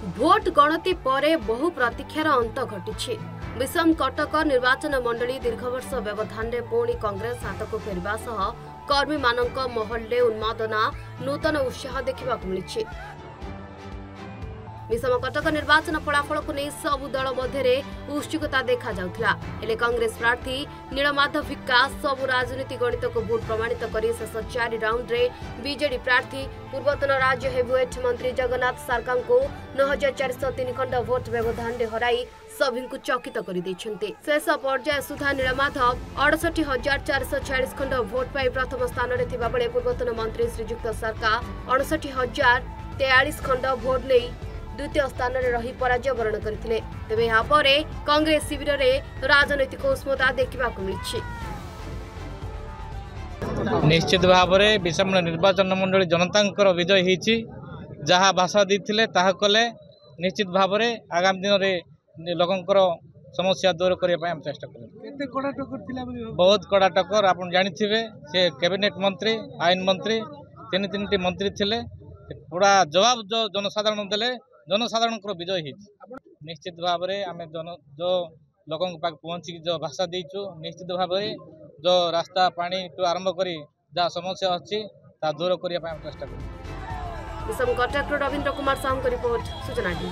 Vote गणति परे बहु प्रतीक्षार अंत घटी। विषम कटक निर्वाचन मंडली दीर्घ वर्ष व्यवधान में पुणी कांग्रेस हाथ को फेरवा सह कर्मी मानक महल उन्मादना नूतन उत्साह देखा मिली। विषम कटक निर्वाचन फलाफल को नहीं सबु दल मध्य उत्सुकता देखा जाउथिला। हेले कांग्रेस प्रार्थी नीलमाधव भिक्का सबु राजनीति गणित को भोट प्रमाणित कर शेष 4 राउंड रे बीजेडी प्रार्थी पूर्वतन राज्य हेवीवेट मंत्री जगन्नाथ सारका को 9403 खंड भोट व्यवधान में हराई सभी को चकित कर शेष पर्याय सुधा नीलमाधव 68,446 खंड भोट पाई प्रथम स्थान में थिबा बेले पूर्वतन मंत्री श्रीजुक्त सरका 59,043 खंड भोट नहीं द्वितीय स्थान में रही पराजय वरण करथिले। तेबे यहाँ पर कांग्रेस शिविर में राजनैतिक उष्मता देखा मिली। निश्चित भाव में विषम निर्वाचन मंडली जनता विजय होती जहाँ भाषा देते कले निश्चित भाव में आगामी दिन में लोकंर समस्या दूर करने चेष्टा करें। बहुत कड़ा टक्कर आप जानी से कैबिनेट मंत्री आईन मंत्री तीन मंत्री थे पूरा जवाब जो जनसाधारण देले जनसाधारण विजय हो निश्चित भाव में आम जो लोकों पाक पहुँची जो भाषा देचु निश्चित भाव में जो रास्ता पानी टू आरंभ करी जहाँ समस्या अच्छी दूर करने चेष्टा करें। विषम कटक रवींद्र कुमार साहू रिपोर्ट सूचना टी।